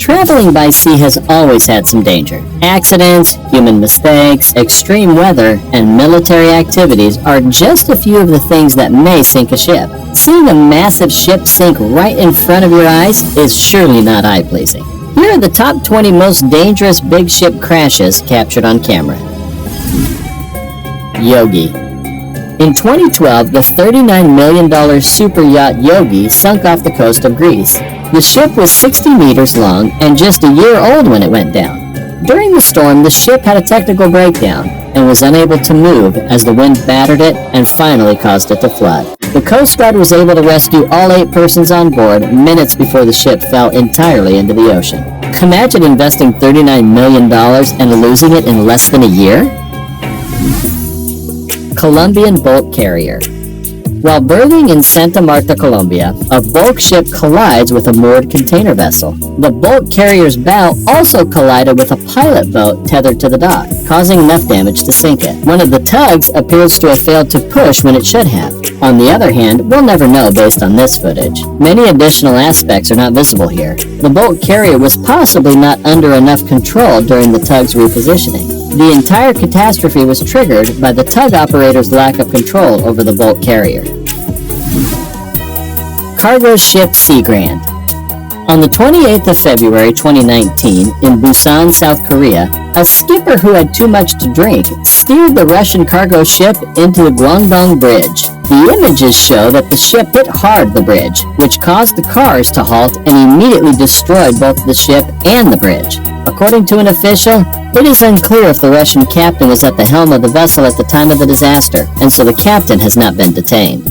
Traveling by sea has always had some danger. Accidents, human mistakes, extreme weather, and military activities are just a few of the things that may sink a ship. Seeing a massive ship sink right in front of your eyes is surely not eye-pleasing. Here are the top 20 most dangerous big ship crashes captured on camera. Yogi. In 2012, the $39 million super yacht Yogi sunk off the coast of Greece. The ship was 60 meters long and just a year old when it went down. During the storm, the ship had a technical breakdown and was unable to move as the wind battered it and finally caused it to flood. The Coast Guard was able to rescue all 8 persons on board minutes before the ship fell entirely into the ocean. Imagine investing $39 million and losing it in less than a year? Colombian bulk carrier. While berthing in Santa Marta, Colombia, a bulk ship collides with a moored container vessel. The bulk carrier's bow also collided with a pilot boat tethered to the dock, causing enough damage to sink it. One of the tugs appears to have failed to push when it should have. On the other hand, we'll never know based on this footage. Many additional aspects are not visible here. The bulk carrier was possibly not under enough control during the tug's repositioning. The entire catastrophe was triggered by the tug operator's lack of control over the bulk carrier. Cargo ship Sea Grand. On the 28th of February 2019, in Busan, South Korea, a skipper who had too much to drink steered the Russian cargo ship into the Guangdong Bridge. The images show that the ship hit hard the bridge, which caused the cars to halt and immediately destroyed both the ship and the bridge. According to an official, it is unclear if the Russian captain was at the helm of the vessel at the time of the disaster, and so the captain has not been detained.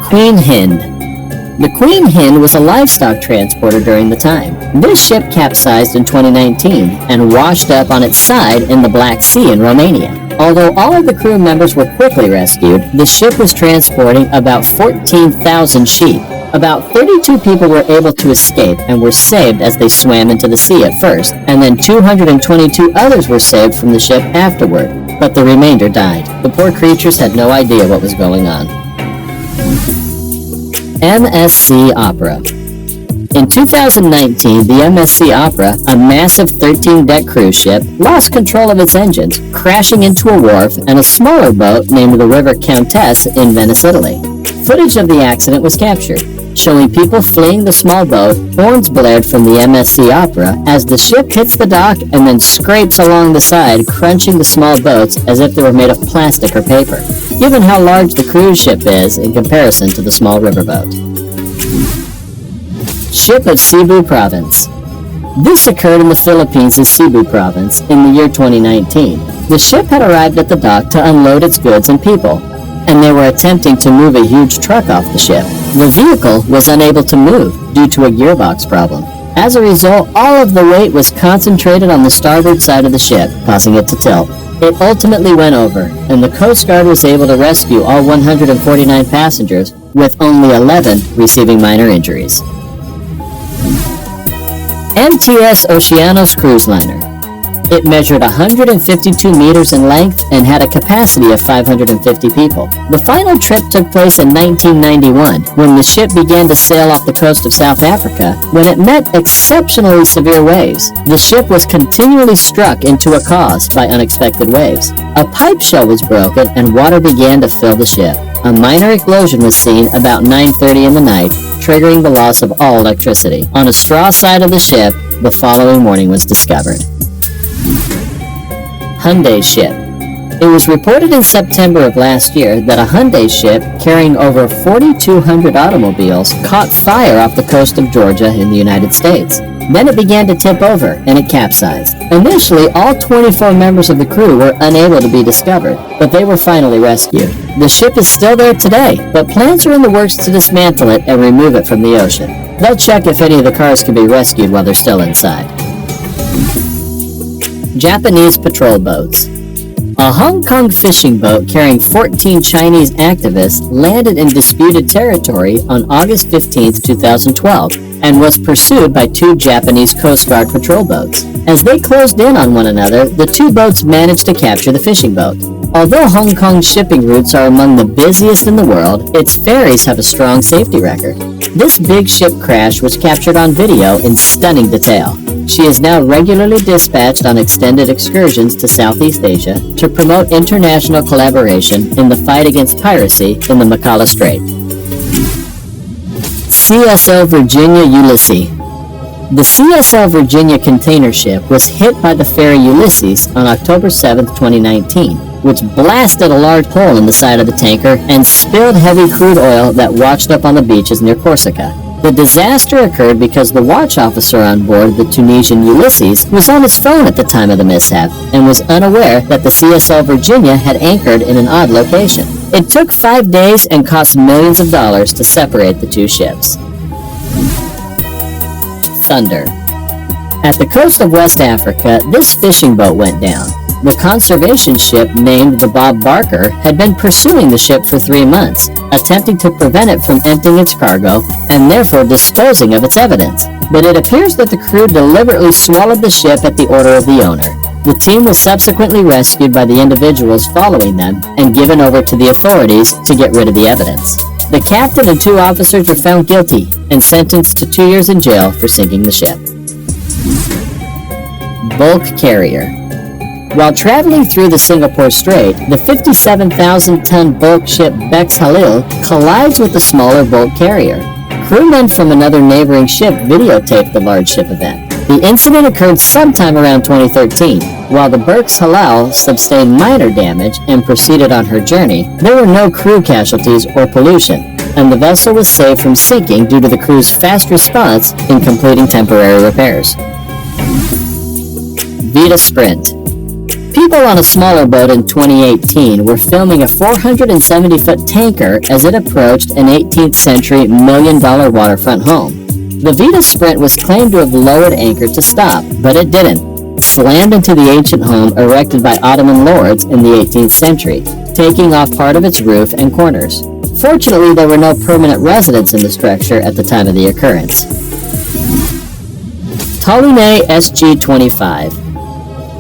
Queen Hind. The Queen Hind was a livestock transporter during the time. This ship capsized in 2019 and washed up on its side in the Black Sea in Romania. Although all of the crew members were quickly rescued, the ship was transporting about 14,000 sheep. About 32 people were able to escape and were saved as they swam into the sea at first, and then 222 others were saved from the ship afterward, but the remainder died. The poor creatures had no idea what was going on. MS Opera. In 2019, the MS Opera, a massive 13-deck cruise ship, lost control of its engines, crashing into a wharf and a smaller boat named the River Countess in Venice, Italy. Footage of the accident was captured, showing people fleeing the small boat. Horns blared from the MS Opera as the ship hits the dock and then scrapes along the side, crunching the small boats as if they were made of plastic or paper, given how large the cruise ship is in comparison to the small riverboat. Ship of Cebu Province. This occurred in the Philippines' Cebu Province in the year 2019. The ship had arrived at the dock to unload its goods and people, and they were attempting to move a huge truck off the ship. The vehicle was unable to move due to a gearbox problem. As a result, all of the weight was concentrated on the starboard side of the ship, causing it to tilt. It ultimately went over, and the Coast Guard was able to rescue all 149 passengers, with only 11 receiving minor injuries. MTS Oceanos cruise liner. It measured 152 meters in length and had a capacity of 550 people. The final trip took place in 1991, when the ship began to sail off the coast of South Africa when it met exceptionally severe waves. The ship was continually struck into a cause by unexpected waves. A pipe shell was broken and water began to fill the ship. A minor explosion was seen about 9:30 in the night, triggering the loss of all electricity. On a straw side of the ship, the following morning was discovered. Hyundai ship. It was reported in September of last year that a Hyundai ship carrying over 4,200 automobiles caught fire off the coast of Georgia in the United States. Then it began to tip over and it capsized. Initially, all 24 members of the crew were unable to be discovered, but they were finally rescued. The ship is still there today, but plans are in the works to dismantle it and remove it from the ocean. They'll check if any of the cars can be rescued while they're still inside. Japanese patrol boats. A Hong Kong fishing boat carrying 14 Chinese activists landed in disputed territory on August 15, 2012, and was pursued by 2 Japanese Coast Guard patrol boats. As they closed in on one another, the 2 boats managed to capture the fishing boat. Although Hong Kong's shipping routes are among the busiest in the world, its ferries have a strong safety record. This big ship crash was captured on video in stunning detail. She is now regularly dispatched on extended excursions to Southeast Asia to promote international collaboration in the fight against piracy in the Macala Strait. CSL Virginia Ulysses. The CSL Virginia container ship was hit by the ferry Ulysses on October 7, 2019, which blasted a large hole in the side of the tanker and spilled heavy crude oil that washed up on the beaches near Corsica. The disaster occurred because the watch officer on board the Tunisian Ulysses was on his phone at the time of the mishap and was unaware that the CSL Virginia had anchored in an odd location. It took 5 days and cost millions of dollars to separate the two ships. Thunder. At the coast of West Africa, this fishing boat went down. The conservation ship named the Bob Barker had been pursuing the ship for 3 months, attempting to prevent it from emptying its cargo and therefore disposing of its evidence. But it appears that the crew deliberately swallowed the ship at the order of the owner. The team was subsequently rescued by the individuals following them and given over to the authorities to get rid of the evidence. The captain and 2 officers were found guilty and sentenced to 2 years in jail for sinking the ship. Bulk carrier. While traveling through the Singapore Strait, the 57,000-ton bulk ship Bex Halil collides with a smaller bulk carrier. Crewmen from another neighboring ship videotaped the large ship event. The incident occurred sometime around 2013. While the Bex Halil sustained minor damage and proceeded on her journey, there were no crew casualties or pollution, and the vessel was saved from sinking due to the crew's fast response in completing temporary repairs. Vita Sprint. People on a smaller boat in 2018 were filming a 470-foot tanker as it approached an 18th century million-dollar waterfront home. The Vita Sprint was claimed to have lowered anchor to stop, but it didn't. Slammed into the ancient home erected by Ottoman lords in the 18th century, taking off part of its roof and corners. Fortunately, there were no permanent residents in the structure at the time of the occurrence. Tallinn SG-25.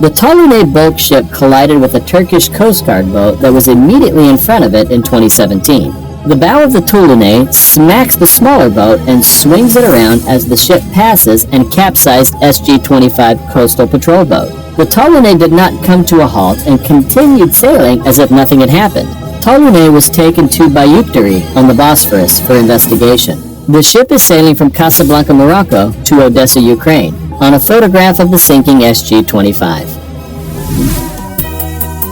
The Tallinn bulk ship collided with a Turkish Coast Guard boat that was immediately in front of it in 2017. The bow of the Tallinn smacks the smaller boat and swings it around as the ship passes and capsized SG-25 coastal patrol boat. The Tallinn did not come to a halt and continued sailing as if nothing had happened. Tallinn was taken to Bayuktari on the Bosphorus for investigation. The ship is sailing from Casablanca, Morocco to Odessa, Ukraine, on a photograph of the sinking SG-25.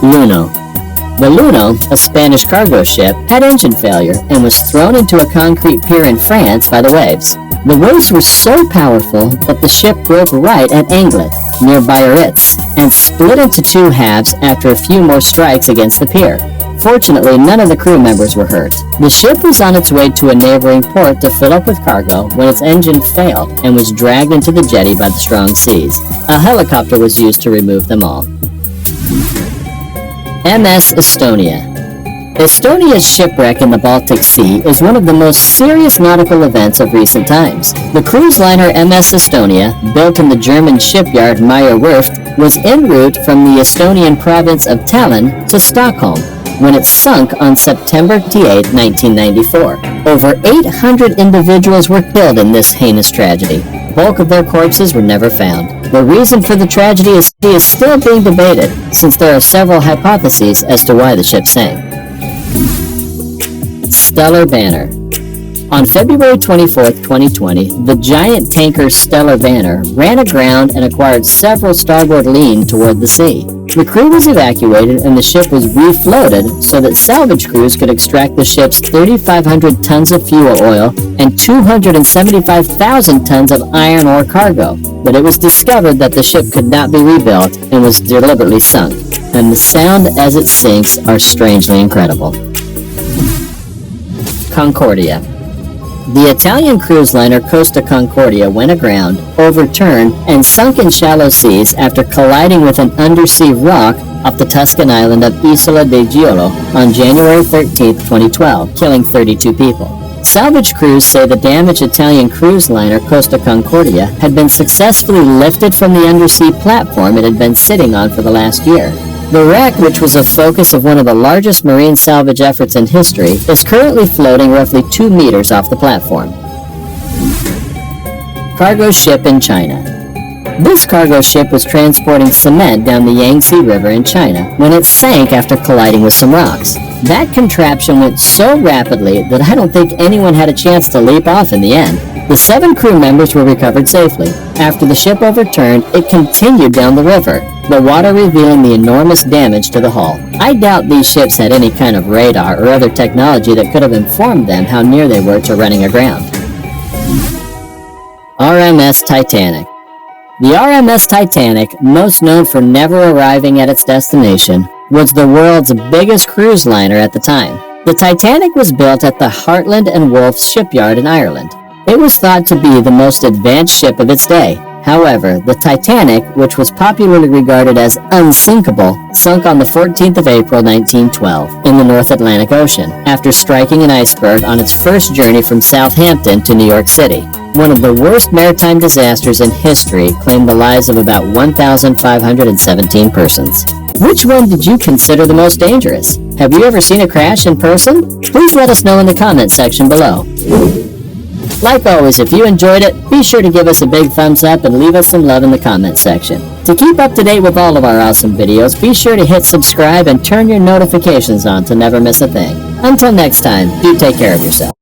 Luno. The Luno, a Spanish cargo ship, had engine failure and was thrown into a concrete pier in France by the waves. The waves were so powerful that the ship broke right at Anglet, near Biarritz, and split into 2 halves after a few more strikes against the pier. Fortunately, none of the crew members were hurt. The ship was on its way to a neighboring port to fill up with cargo when its engine failed and was dragged into the jetty by the strong seas. A helicopter was used to remove them all. MS Estonia. Estonia's shipwreck in the Baltic Sea is one of the most serious nautical events of recent times. The cruise liner MS Estonia, built in the German shipyard Meyer Werft, was en route from the Estonian province of Tallinn to Stockholm when it sunk on September 8, 1994. Over 800 individuals were killed in this heinous tragedy. Bulk of their corpses were never found. The reason for the tragedy is still being debated, since there are several hypotheses as to why the ship sank. Stellar Banner. On February 24, 2020, the giant tanker Stellar Banner ran aground and acquired several starboard lean toward the sea. The crew was evacuated and the ship was refloated so that salvage crews could extract the ship's 3,500 tons of fuel oil and 275,000 tons of iron ore cargo. But it was discovered that the ship could not be rebuilt and was deliberately sunk, and the sound as it sinks are strangely incredible. Concordia. The Italian cruise liner Costa Concordia went aground, overturned, and sunk in shallow seas after colliding with an undersea rock off the Tuscan island of Isola de Giolo on January 13, 2012, killing 32 people. Salvage crews say the damaged Italian cruise liner Costa Concordia had been successfully lifted from the undersea platform it had been sitting on for the last year. The wreck, which was a focus of one of the largest marine salvage efforts in history, is currently floating roughly 2 meters off the platform. Cargo ship in China. This cargo ship was transporting cement down the Yangtze River in China when it sank after colliding with some rocks. That contraption went so rapidly that I don't think anyone had a chance to leap off in the end. The 7 crew members were recovered safely. After the ship overturned, it continued down the river, the water revealing the enormous damage to the hull. I doubt these ships had any kind of radar or other technology that could have informed them how near they were to running aground. RMS Titanic. The RMS Titanic, most known for never arriving at its destination, was the world's biggest cruise liner at the time. The Titanic was built at the Hartland and Wolff shipyard in Ireland. It was thought to be the most advanced ship of its day. However, the Titanic, which was popularly regarded as unsinkable, sunk on the 14th of April 1912 in the North Atlantic Ocean after striking an iceberg on its first journey from Southampton to New York City. One of the worst maritime disasters in history claimed the lives of about 1,517 persons. Which one did you consider the most dangerous? Have you ever seen a crash in person? Please let us know in the comment section below. Like always, if you enjoyed it, be sure to give us a big thumbs up and leave us some love in the comment section. To keep up to date with all of our awesome videos, be sure to hit subscribe and turn your notifications on to never miss a thing. Until next time, do take care of yourself.